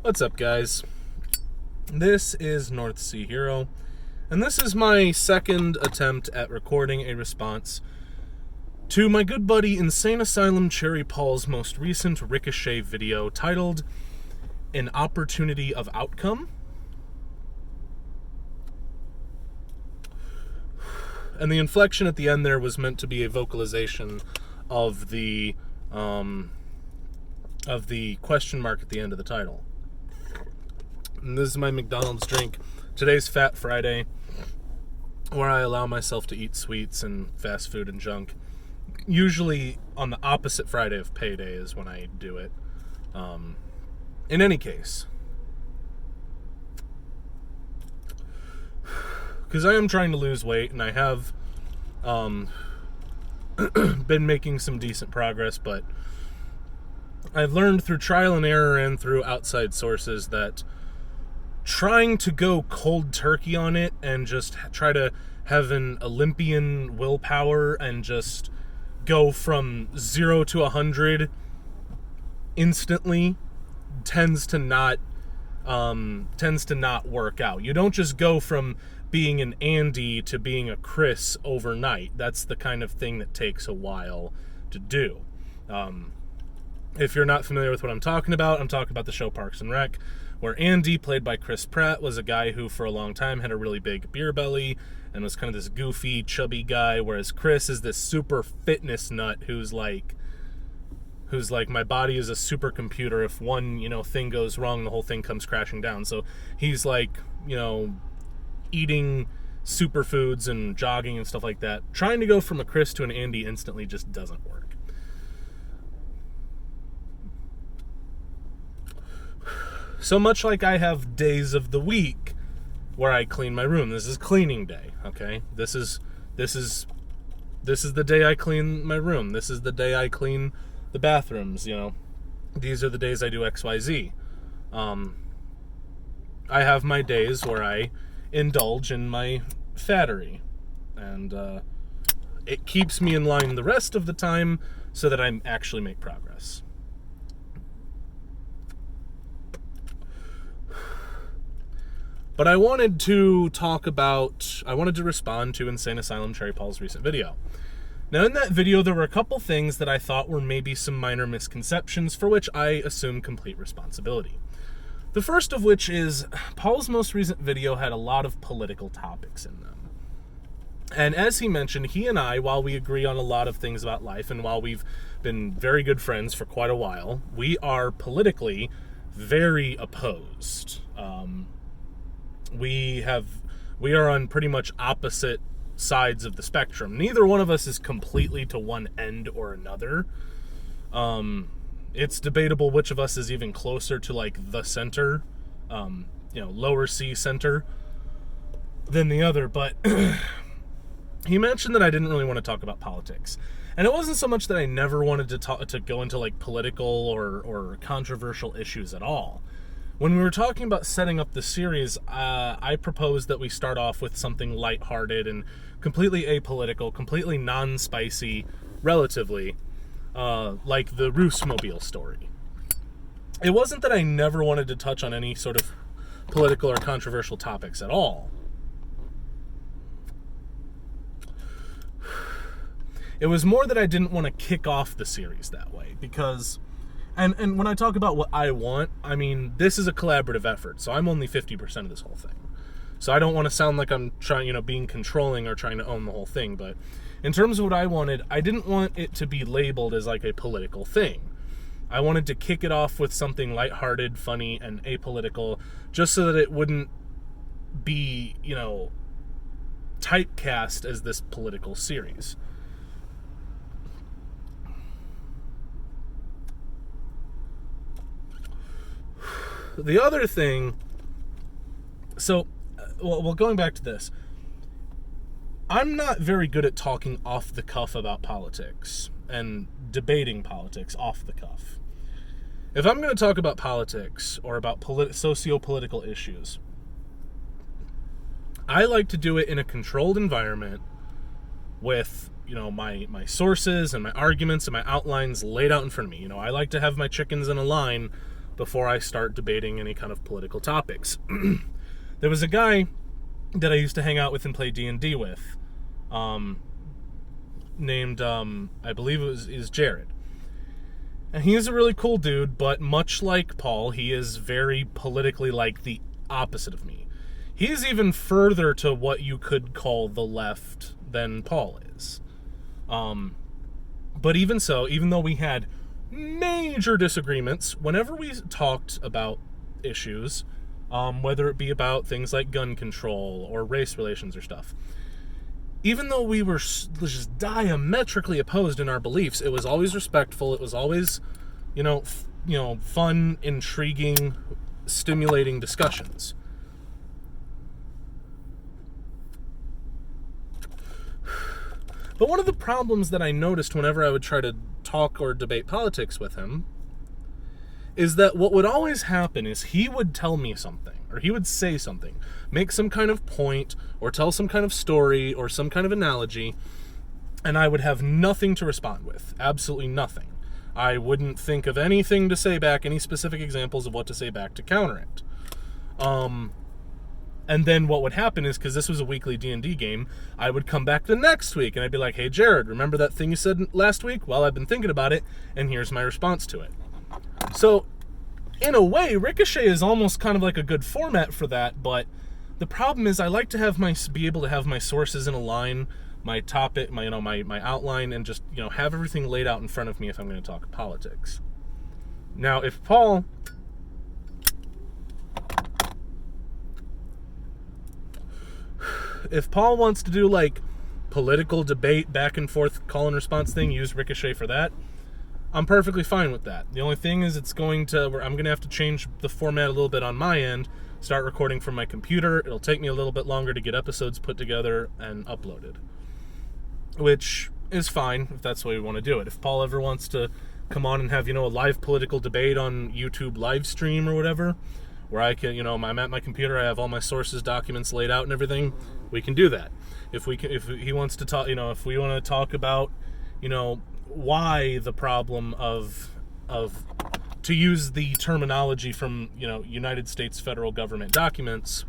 What's up, guys? This is North Sea Hero, and this is my second attempt at recording a response to my good buddy Insane Asylum Cherry Paul's most recent Ricochet video titled An Opportunity of Outcome. And the inflection at the end there was meant to be a vocalization of the question mark at the end of the title. And this is my McDonald's drink. Today's Fat Friday, where I allow myself to eat sweets and fast food and junk. Usually on the opposite Friday of payday is when I do it. In any case, because I am trying to lose weight, and I have been making some decent progress, but I've learned through trial and error and through outside sources that trying to go cold turkey on it and just try to have an Olympian willpower and just go from 0 to 100 instantly tends to not work out. You don't just go from being an Andy to being a Chris overnight. That's the kind of thing that takes a while to do. If you're not familiar with what I'm talking about the show Parks and Rec, where Andy, played by Chris Pratt, was a guy who for a long time had a really big beer belly and was kind of this goofy, chubby guy, whereas Chris is this super fitness nut who's like, my body is a supercomputer. If one, thing goes wrong, the whole thing comes crashing down. So he's like, eating superfoods and jogging and stuff like that. Trying to go from a Chris to an Andy instantly just doesn't work. So much like I have days of the week where I clean my room. This is cleaning day, okay? This is the day I clean my room. This is the day I clean the bathrooms, These are the days I do XYZ. I have my days where I indulge in my fattery, and it keeps me in line the rest of the time so that I actually make progress. But I wanted to respond to Insane Asylum Cherry Paul's recent video. Now, in that video, there were a couple things that I thought were maybe some minor misconceptions for which I assume complete responsibility. The first of which is Paul's most recent video had a lot of political topics in them. And as he mentioned, he and I, while we agree on a lot of things about life, and while we've been very good friends for quite a while, we are politically very opposed. We are on pretty much opposite sides of the spectrum. Neither one of us is completely to one end or another. It's debatable which of us is even closer to like the center, lower C center than the other. But he mentioned that I didn't really want to talk about politics. And it wasn't so much that I never wanted to go into like political or controversial issues at all. When we were talking about setting up the series, I proposed that we start off with something lighthearted and completely apolitical, completely non-spicy, relatively, like the Roosmobile story. It wasn't that I never wanted to touch on any sort of political or controversial topics at all. It was more that I didn't want to kick off the series that way, because... And when I talk about what I want, I mean, this is a collaborative effort, so I'm only 50% of this whole thing. So I don't want to sound like I'm trying, being controlling or trying to own the whole thing, but in terms of what I wanted, I didn't want it to be labeled as like a political thing. I wanted to kick it off with something lighthearted, funny, and apolitical, just so that it wouldn't be, typecast as this political series. The other thing, going back to this, I'm not very good at talking off the cuff about politics and debating politics off the cuff. If I'm going to talk about politics or about socio-political issues, I like to do it in a controlled environment with, my sources and my arguments and my outlines laid out in front of me. I like to have my chickens in a line before I start debating any kind of political topics. There was a guy that I used to hang out with and play D&D with, named, I believe is Jared. And he is a really cool dude, but much like Paul, he is very politically like the opposite of me. He's even further to what you could call the left than Paul is. But even so, even though we had major disagreements, whenever we talked about issues, whether it be about things like gun control or race relations or stuff, even though we were just diametrically opposed in our beliefs, it was always respectful. It was always, fun, intriguing, stimulating discussions. But one of the problems that I noticed whenever I would try to talk or debate politics with him is that what would always happen is he would tell me something, or he would say something, make some kind of point, or tell some kind of story, or some kind of analogy, and I would have nothing to respond with. Absolutely nothing. I wouldn't think of anything to say back, any specific examples of what to say back to counter it. And then what would happen is, because this was a weekly D&D game, I would come back the next week, and I'd be like, hey, Jared, remember that thing you said last week? Well, I've been thinking about it, and here's my response to it. So, in a way, Ricochet is almost kind of like a good format for that, but the problem is I like to be able to have my sources in a line, my topic, my outline, and just, have everything laid out in front of me if I'm going to talk politics. Now, if Paul wants to do like political debate, back and forth call and response thing, use Ricochet for that, I'm perfectly fine with that. The only thing is I'm going to have to change the format a little bit on my end, start recording from my computer. It'll take me a little bit longer to get episodes put together and uploaded, which is fine if that's the way we want to do it. If Paul ever wants to come on and have, a live political debate on YouTube live stream or whatever, where I can, I'm at my computer, I have all my sources, documents laid out and everything, we can do that. If he wants to talk, if we want to talk about, why the problem of to use the terminology from, United States federal government documents,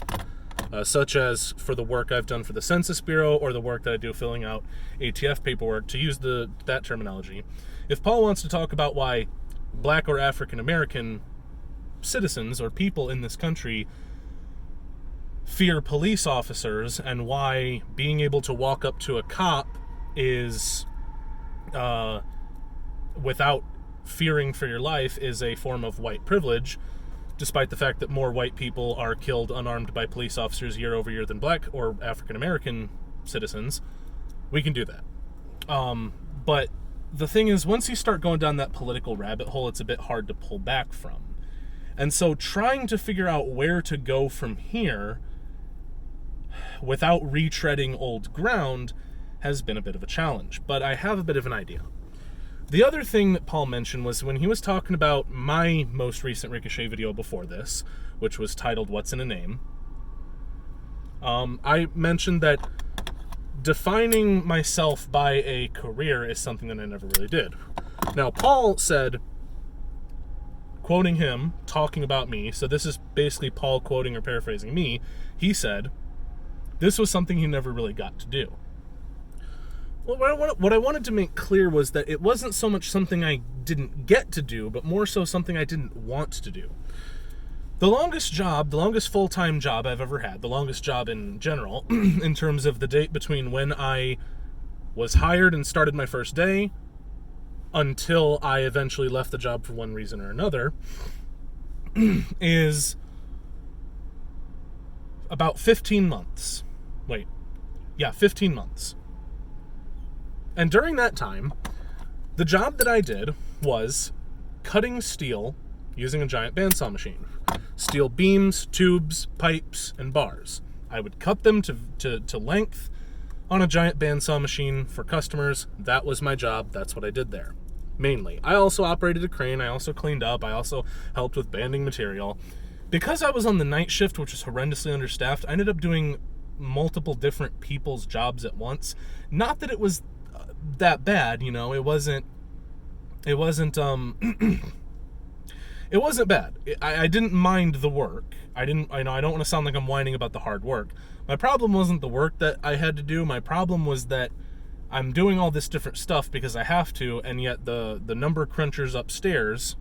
such as for the work I've done for the Census Bureau or the work that I do filling out ATF paperwork, to use that terminology. If Paul wants to talk about why Black or African American citizens or people in this country fear police officers, and why being able to walk up to a cop is without fearing for your life is a form of white privilege, despite the fact that more white people are killed unarmed by police officers year over year than Black or African American citizens, we can do that. But the thing is, once you start going down that political rabbit hole, it's a bit hard to pull back from. And so trying to figure out where to go from here without retreading old ground has been a bit of a challenge, but I have a bit of an idea. The other thing that Paul mentioned was when he was talking about my most recent Ricochet video before this, which was titled What's in a Name, I mentioned that defining myself by a career is something that I never really did. Now, Paul said, quoting him, talking about me, so this is basically Paul quoting or paraphrasing me, he said, this was something he never really got to do. Well, what I wanted to make clear was that it wasn't so much something I didn't get to do, but more so something I didn't want to do. The longest full-time job I've ever had, the longest job in general, in terms of the date between when I was hired and started my first day until I eventually left the job for one reason or another, is about 15 months. 15 months. And during that time, the job that I did was cutting steel using a giant bandsaw machine. Steel beams, tubes, pipes, and bars. I would cut them to length on a giant bandsaw machine for customers. That was my job. That's what I did there, mainly. I also operated a crane. I also cleaned up. I also helped with banding material. Because I was on the night shift, which was horrendously understaffed, I ended up doing multiple different people's jobs at once. Not that it was that bad, it wasn't It wasn't bad. I didn't mind the work. I don't want to sound like I'm whining about the hard work. My problem wasn't the work that I had to do. My problem was that I'm doing all this different stuff because I have to, and yet the number crunchers upstairs,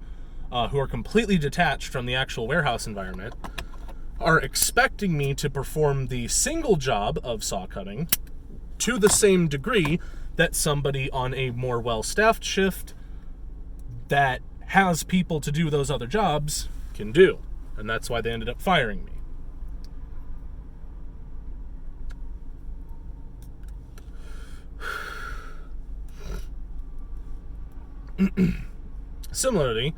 who are completely detached from the actual warehouse environment, are expecting me to perform the single job of saw cutting to the same degree that somebody on a more well-staffed shift that has people to do those other jobs can do. And that's why they ended up firing me. Similarly,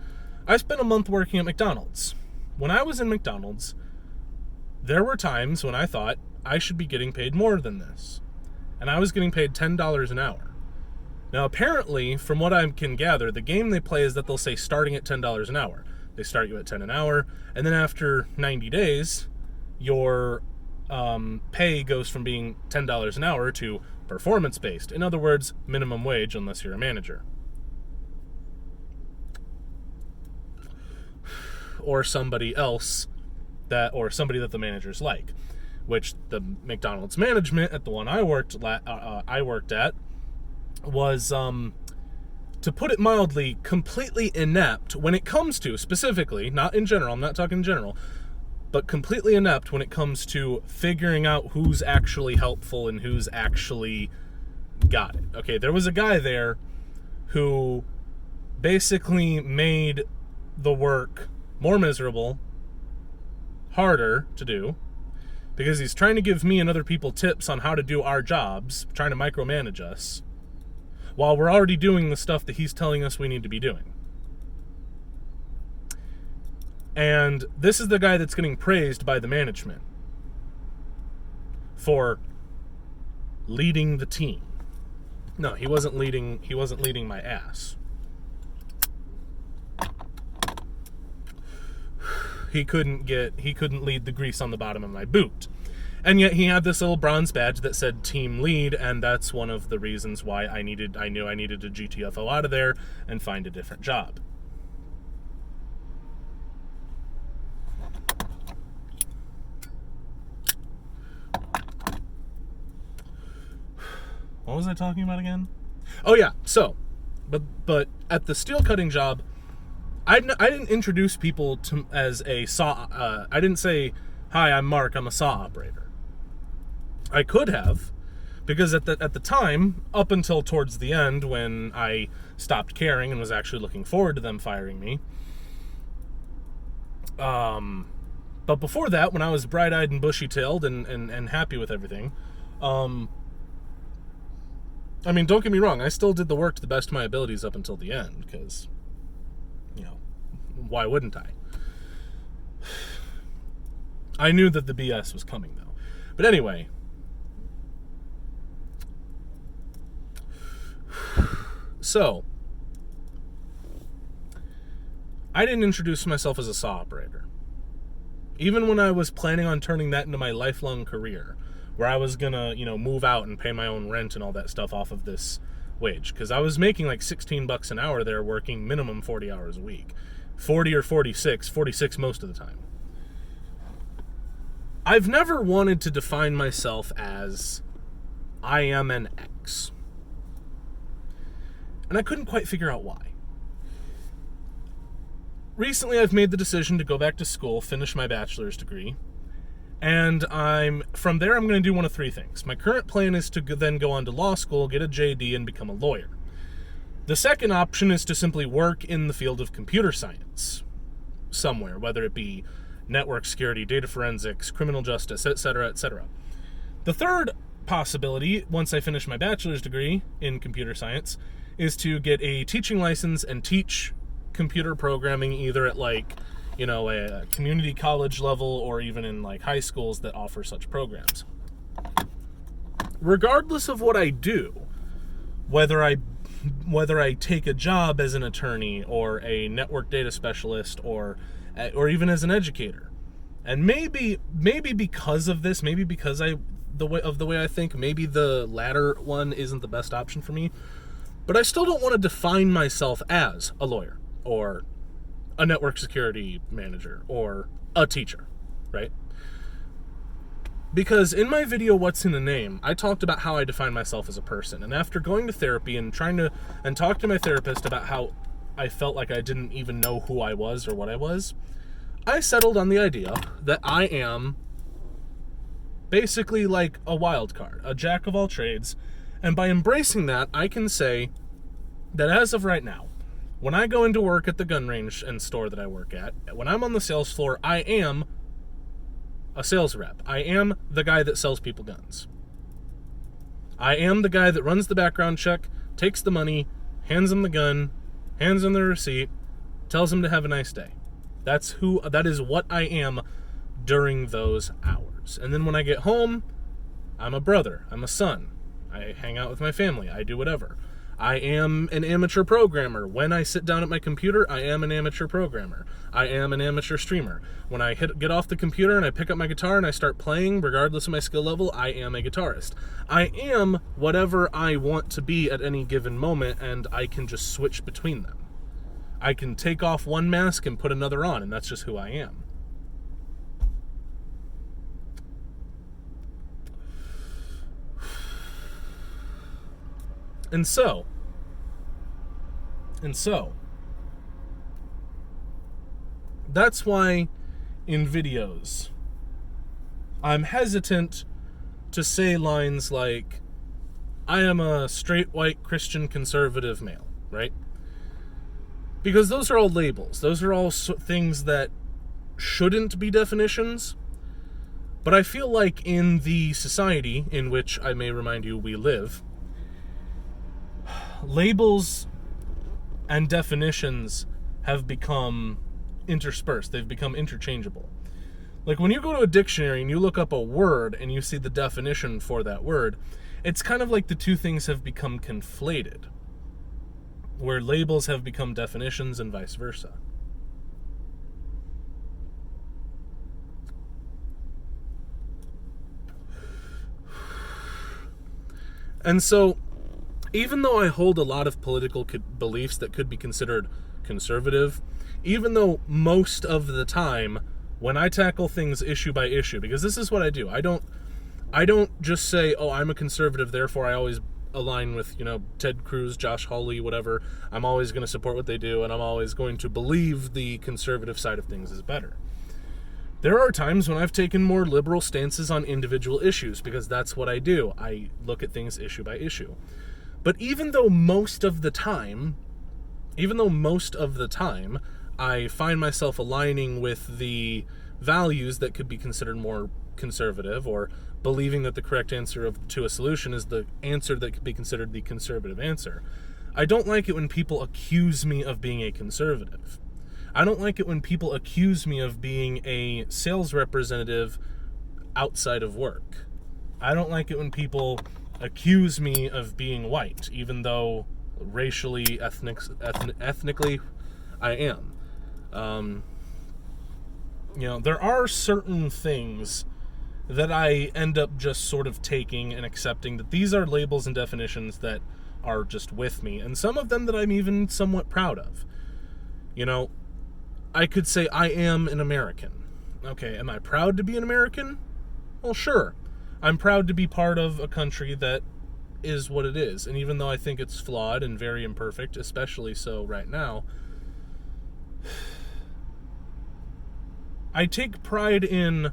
I spent a month working at McDonald's. When I was in McDonald's, there were times when I thought I should be getting paid more than this. And I was getting paid $10 an hour. Now, apparently, from what I can gather, the game they play is that they'll say starting at $10 an hour. They start you at $10 an hour, and then after 90 days, your pay goes from being $10 an hour to performance-based. In other words, minimum wage unless you're a manager. Or somebody else or somebody that the managers like, which the McDonald's management at the one I worked at was, to put it mildly, completely inept when it comes to, specifically, not in general, I'm not talking in general, but completely inept when it comes to figuring out who's actually helpful and who's actually got it. Okay, there was a guy there who basically made the work more miserable, harder to do, because he's trying to give me and other people tips on how to do our jobs, trying to micromanage us, while we're already doing the stuff that he's telling us we need to be doing. And this is the guy that's getting praised by the management for leading the team. No, he wasn't leading my ass. He couldn't lead the grease on the bottom of my boot. And yet he had this little bronze badge that said team lead, and that's one of the reasons why I knew I needed to GTFO out of there and find a different job. What was I talking about again? Oh yeah, so, but at the steel cutting job, I didn't introduce people as a saw. I didn't say, "Hi, I'm Mark. I'm a saw operator." I could have, because at the time, up until towards the end, when I stopped caring and was actually looking forward to them firing me. But before that, when I was bright-eyed and bushy-tailed and happy with everything, I mean, don't get me wrong, I still did the work to the best of my abilities up until the end, because, why wouldn't I? I knew that the BS was coming, though. But anyway, so, I didn't introduce myself as a saw operator. Even when I was planning on turning that into my lifelong career, where I was gonna, move out and pay my own rent and all that stuff off of this wage. Because I was making like $16 an hour there, working minimum 40 hours a week. 40 or 46 most of the time. I've never wanted to define myself as I am an X. And I couldn't quite figure out why. Recently, I've made the decision to go back to school, finish my bachelor's degree, and from there I'm going to do one of three things. My current plan is to then go on to law school, get a JD, and become a lawyer. The second option is to simply work in the field of computer science somewhere, whether it be network security, data forensics, criminal justice, etc., etc. The third possibility, once I finish my bachelor's degree in computer science, is to get a teaching license and teach computer programming either at a community college level or even in high schools that offer such programs. Regardless of what I do, whether I take a job as an attorney or a network data specialist or even as an educator, and maybe because of this, maybe because the way I think, maybe the latter one isn't the best option for me, but I still don't want to define myself as a lawyer or a network security manager or a teacher, right? Because in my video, What's in a Name, I talked about how I define myself as a person. And after going to therapy and talk to my therapist about how I felt like I didn't even know who I was or what I was, I settled on the idea that I am basically like a wild card, a jack of all trades. And by embracing that, I can say that as of right now, when I go into work at the gun range and store that I work at, when I'm on the sales floor, I am a sales rep. I am the guy that sells people guns. I am the guy that runs the background check, takes the money, hands them the gun, hands them the receipt, tells them to have a nice day. That is what I am during those hours. And then when I get home, I'm a brother, I'm a son. I hang out with my family, I do whatever. I am an amateur programmer. When I sit down at my computer, I am an amateur programmer. I am an amateur streamer. When I get off the computer and I pick up my guitar and I start playing, regardless of my skill level, I am a guitarist. I am whatever I want to be at any given moment, and I can just switch between them. I can take off one mask and put another on, and that's just who I am. And so, that's why in videos, I'm hesitant to say lines like, I am a straight white Christian conservative male, right? Because those are all labels. Those are all things that shouldn't be definitions. But I feel like in the society in which, I may remind you, we live, labels and definitions have become interspersed. They've become interchangeable. Like when you go to a dictionary and you look up a word and you see the definition for that word, it's kind of like the two things have become conflated, where labels have become definitions and vice versa. And so, even though I hold a lot of political beliefs that could be considered conservative, even though most of the time when I tackle things issue by issue, because this is what I do, I don't just say, oh, I'm a conservative, therefore I always align with, Ted Cruz, Josh Hawley, whatever. I'm always going to support what they do, and I'm always going to believe the conservative side of things is better. There are times when I've taken more liberal stances on individual issues, because that's what I do. I look at things issue by issue. But even though most of the time I find myself aligning with the values that could be considered more conservative, or believing that the correct answer to a solution is the answer that could be considered the conservative answer, I don't like it when people accuse me of being a conservative. I don't like it when people accuse me of being a sales representative outside of work. I don't like it when people accuse me of being white, even though racially, ethnically, I am. There are certain things that I end up just sort of taking and accepting that these are labels and definitions that are just with me, and some of them that I'm even somewhat proud of. I could say I am an American. Okay, am I proud to be an American? Well, sure. I'm proud to be part of a country that is what it is. And even though I think it's flawed and very imperfect, especially so right now, I take pride in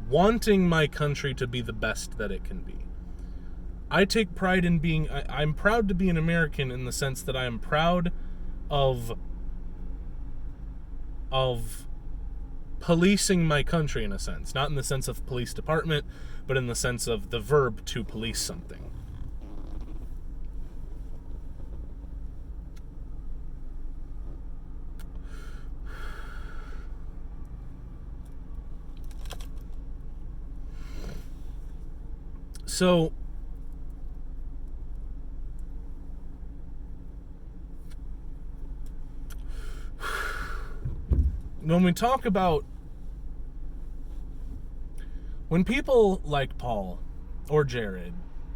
wanting my country to be the best that it can be. I take pride in being... I'm proud to be an American in the sense that I am proud of policing my country, in a sense. Not in the sense of police department, but in the sense of the verb to police something. So, when we talk about, when people like Paul or Jared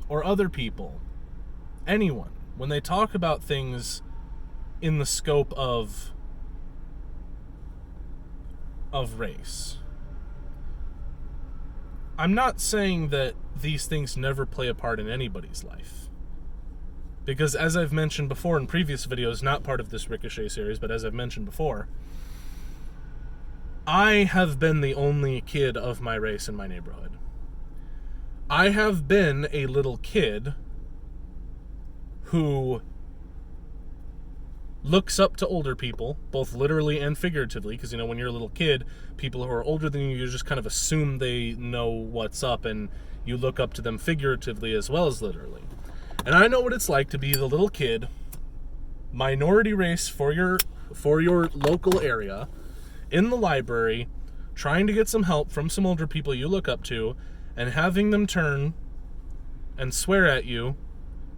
or other people, anyone, when they talk about things in the scope of of race. I'm not saying that these things never play a part in anybody's life. Because as I've mentioned before in previous videos, not part of this Ricochet series, but as I've mentioned before, I have been the only kid of my race in my neighborhood. I have been a little kid who looks up to older people, both literally and figuratively, because, you know, when you're a little kid, people who are older than you just kind of assume they know what's up, and you look up to them figuratively as well as literally. And I know what it's like to be the little kid, minority race for your local area, in the library, trying to get some help from some older people you look up to, and having them turn and swear at you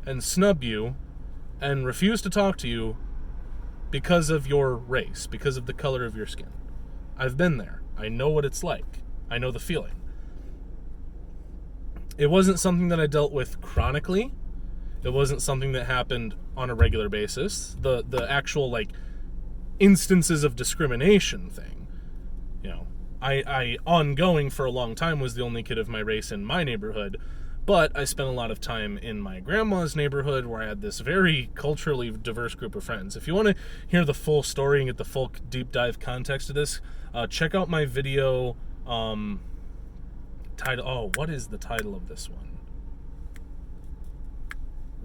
and snub you and refuse to talk to you because of your race, because of the color of your skin. I've been there. I know what it's like. I know the feeling. It wasn't something that I dealt with chronically. It wasn't something that happened on a regular basis. The actual, like, instances of discrimination thing, you know, I ongoing for a long time was the only kid of my race in my neighborhood, but I spent a lot of time in my grandma's neighborhood where I had this very culturally diverse group of friends. If you want to hear the full story and get the full deep dive context of this, check out my video what is the title of this one?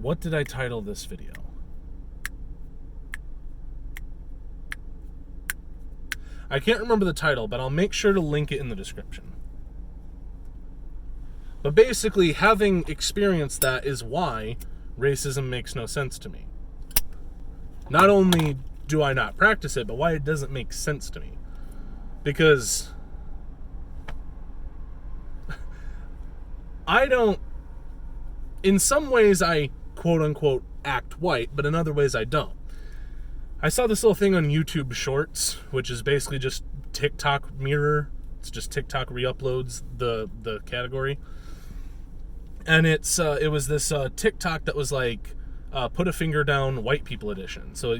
What did I title this video? I can't remember the title, but I'll make sure to link it in the description. But basically, having experienced that is why racism makes no sense to me. Not only do I not practice it, but why it doesn't make sense to me. Because in some ways I quote-unquote act white, but in other ways I don't. I saw this little thing on YouTube Shorts, which is basically just TikTok mirror. It's just TikTok re-uploads the category. And it was this TikTok that was like, put a finger down, white people edition. So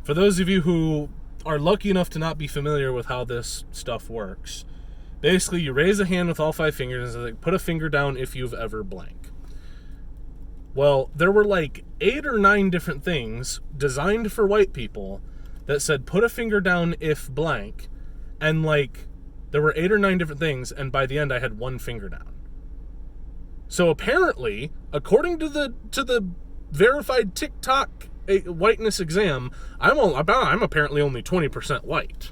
for those of you who are lucky enough to not be familiar with how this stuff works, basically you raise a hand with all 5 fingers and like, put a finger down if you've ever blank. Well, there were like 8 or 9 different things designed for white people that said put a finger down if blank, and like there were 8 or 9 different things, and by the end I had 1 finger down. So apparently, according to the verified TikTok whiteness exam, I'm apparently only 20% white.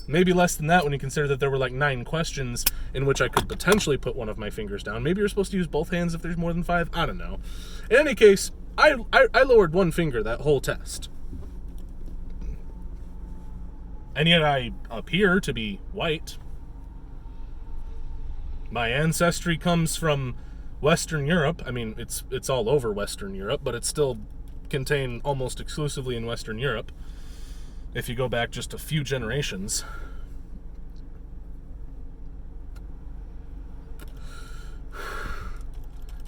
Maybe less than that when you consider that there were like 9 questions in which I could potentially put one of my fingers down. Maybe you're supposed to use both hands if there's more than 5. I don't know. In any case, I lowered 1 finger that whole test. And yet I appear to be white. My ancestry comes from Western Europe. I mean, it's all over Western Europe, but it's still contained almost exclusively in Western Europe, if you go back just a few generations.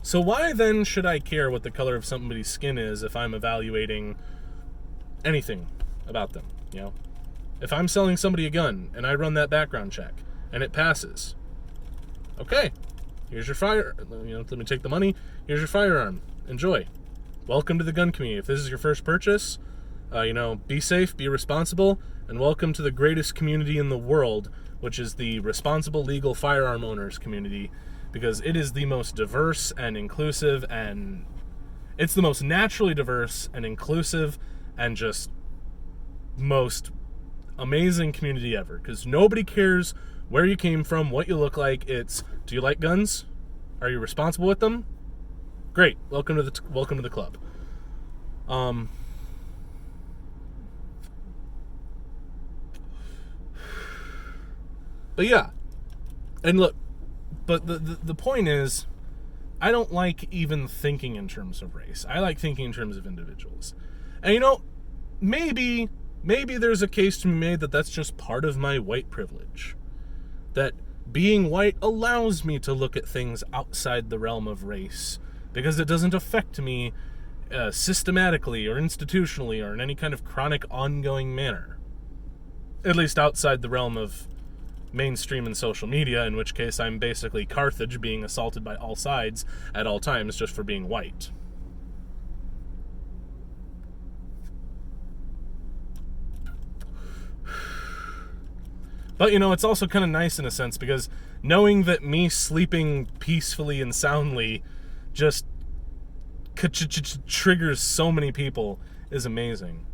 So why then should I care what the color of somebody's skin is if I'm evaluating anything about them, you know? If I'm selling somebody a gun and I run that background check and it passes, okay, here's your let me take the money, here's your firearm, enjoy. Welcome to the gun community. If this is your first purchase, be safe, be responsible, and welcome to the greatest community in the world, which is the responsible legal firearm owners community, because it is the most diverse and inclusive, and it's the most naturally diverse and inclusive and just most amazing community ever, because nobody cares where you came from, what you look like. It's, do you like guns? Are you responsible with them? Great. Welcome to the club. But yeah, and look, but the point is, I don't like even thinking in terms of race. I like thinking in terms of individuals. And maybe there's a case to be made that that's just part of my white privilege. That being white allows me to look at things outside the realm of race, because it doesn't affect me systematically or institutionally or in any kind of chronic ongoing manner. At least outside the realm of mainstream and social media, in which case I'm basically Carthage being assaulted by all sides at all times just for being white. But, it's also kind of nice in a sense, because knowing that me sleeping peacefully and soundly just triggers so many people is amazing.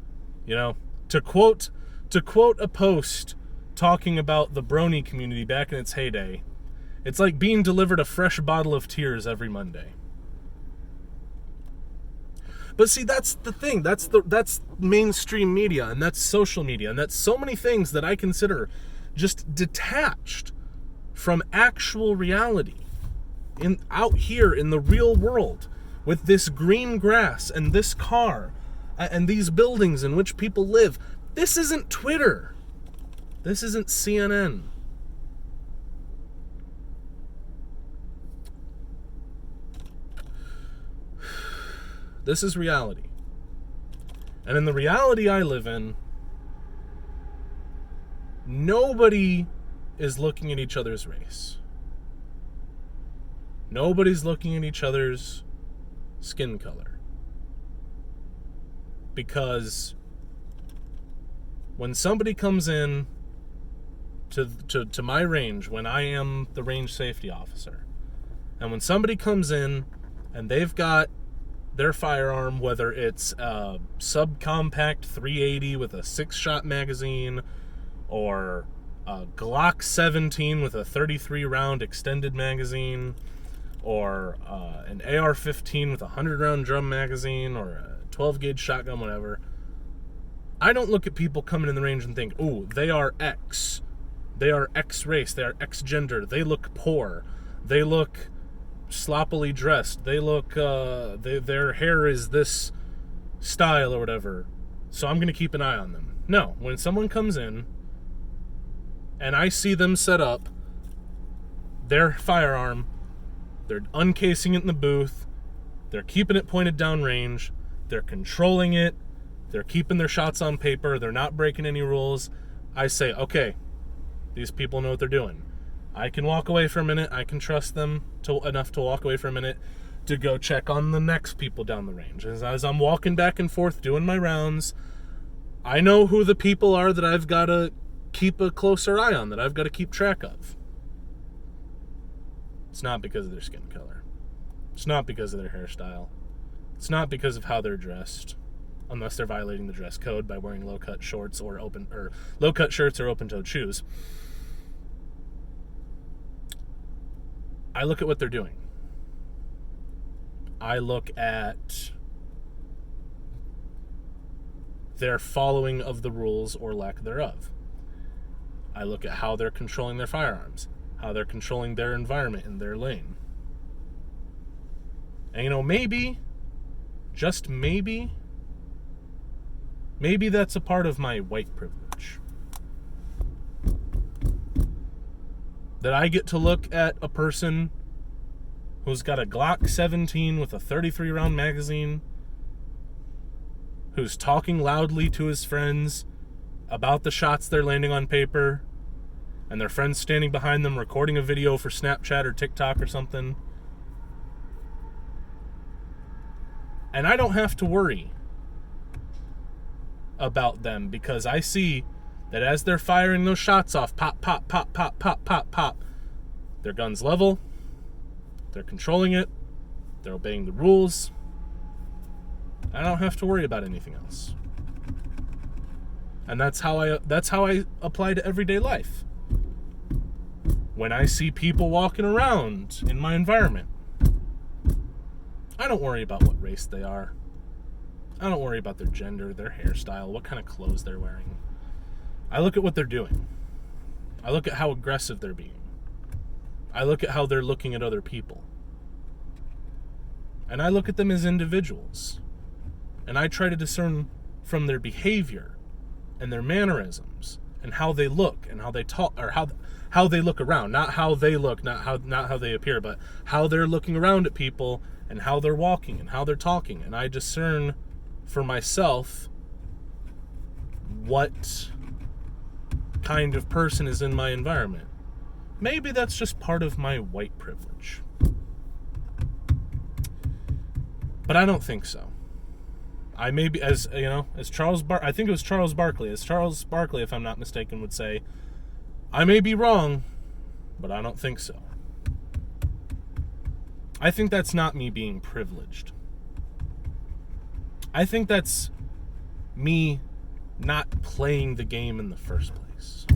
To quote a post talking about the brony community back in its heyday, it's like being delivered a fresh bottle of tears every Monday. But see, that's the thing. That's mainstream media, and that's social media, and that's so many things that I consider just detached from actual reality out here in the real world, with this green grass and this car and these buildings in which people live. This isn't Twitter. This isn't CNN. This is reality. And in the reality I live in, nobody is looking at each other's race. Nobody's looking at each other's skin color. Because when somebody comes in to my range, when I am the range safety officer, and when somebody comes in and they've got their firearm, whether it's a subcompact 380 with a 6-shot magazine, or a Glock 17 with a 33-round extended magazine, or an AR-15 with a 100-round drum magazine, or a 12-gauge shotgun, whatever, I don't look at people coming in the range and think, oh, they are X. They are X race. They are X gender. They look poor. They look sloppily dressed. They look, their hair is this style or whatever, so I'm going to keep an eye on them. No, when someone comes in and I see them set up their firearm, they're uncasing it in the booth, they're keeping it pointed down range, they're controlling it, they're keeping their shots on paper, they're not breaking any rules, I say, okay, these people know what they're doing. I can walk away for a minute. I can trust them enough to walk away for a minute to go check on the next people down the range. As I'm walking back and forth doing my rounds, I know who the people are that I've got to keep a closer eye on, that I've got to keep track of. It's not because of their skin color. It's not because of their hairstyle. It's not because of how they're dressed, unless they're violating the dress code by wearing low-cut shorts or low-cut shirts or open-toed shoes. I look at what they're doing. I look at their following of the rules or lack thereof. I look at how they're controlling their firearms, how they're controlling their environment in their lane. And maybe, just maybe that's a part of my white privilege. That I get to look at a person who's got a Glock 17 with a 33-round magazine, who's talking loudly to his friends about the shots they're landing on paper, and their friends standing behind them recording a video for Snapchat or TikTok or something. And I don't have to worry about them, because I see that as they're firing those shots off, pop, pop, pop, pop, pop, pop, pop, their gun's level, they're controlling it, they're obeying the rules. I don't have to worry about anything else. And that's how I apply to everyday life. When I see people walking around in my environment, I don't worry about what race they are. I don't worry about their gender, their hairstyle, what kind of clothes they're wearing. I look at what they're doing. I look at how aggressive they're being. I look at how they're looking at other people. And I look at them as individuals. And I try to discern from their behavior and their mannerisms and how they look and how they talk, or how they look around, not how they look, not how they appear, but how they're looking around at people and how they're walking and how they're talking. And I discern for myself what kind of person is in my environment. Maybe that's just part of my white privilege. But I don't think so. I may be, as Charles I think it was Charles Barkley, if I'm not mistaken, would say, I may be wrong, but I don't think so. I think that's not me being privileged. I think that's me not playing the game in the first place.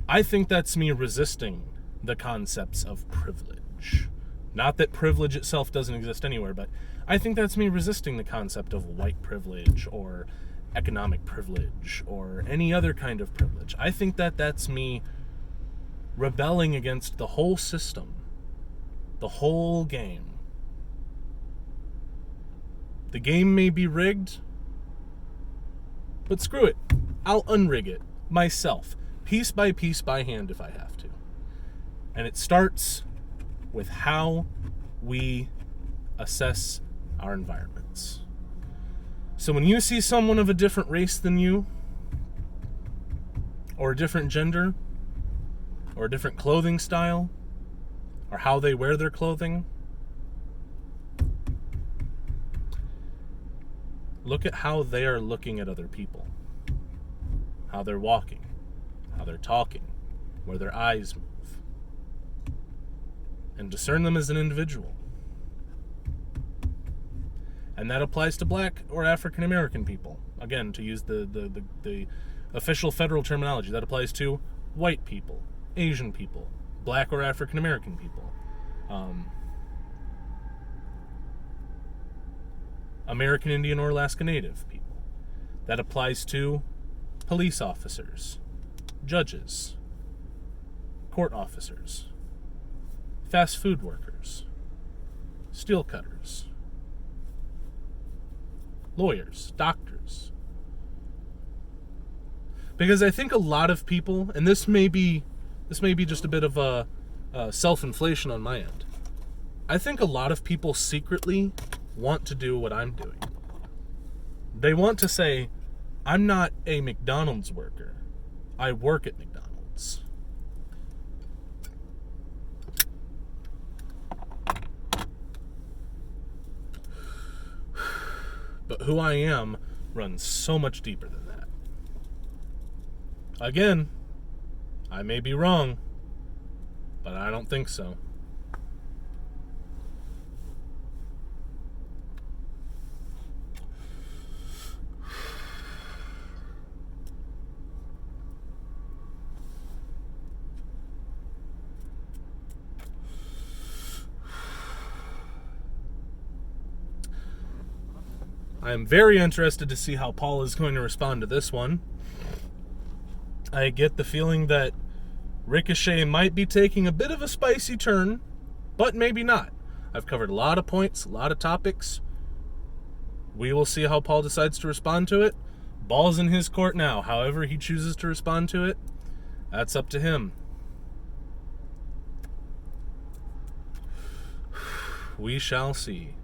I think that's me resisting the concepts of privilege. Not that privilege itself doesn't exist anywhere, but I think that's me resisting the concept of white privilege or economic privilege or any other kind of privilege. I think that's me rebelling against the whole system, the whole game. The game may be rigged, but screw it. I'll unrig it myself, piece by hand if I have to. And it starts with how we assess our environments. So when you see someone of a different race than you, or a different gender, or a different clothing style, or how they wear their clothing, look at how they are looking at other people, how they're walking, how they're talking, where their eyes move, and discern them as an individual. And that applies to black or African American people. Again, to use the official federal terminology, that applies to white people, Asian people, black or African American people, American Indian or Alaska Native people. That applies to police officers, judges, court officers, fast food workers, steel cutters, lawyers, doctors. Because I think a lot of people, and this may be just a bit of a self-inflation on my end, I think a lot of people secretly want to do what I'm doing. They want to say, I'm not a McDonald's worker. I work at McDonald's. But who I am runs so much deeper than that. Again, I may be wrong, but I don't think so. I am very interested to see how Paul is going to respond to this one. I get the feeling that Ricochet might be taking a bit of a spicy turn, but maybe not. I've covered a lot of points, a lot of topics. We will see how Paul decides to respond to it. Ball's in his court now. However he chooses to respond to it, that's up to him. We shall see.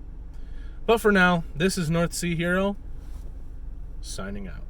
But for now, this is North Sea Hero, signing out.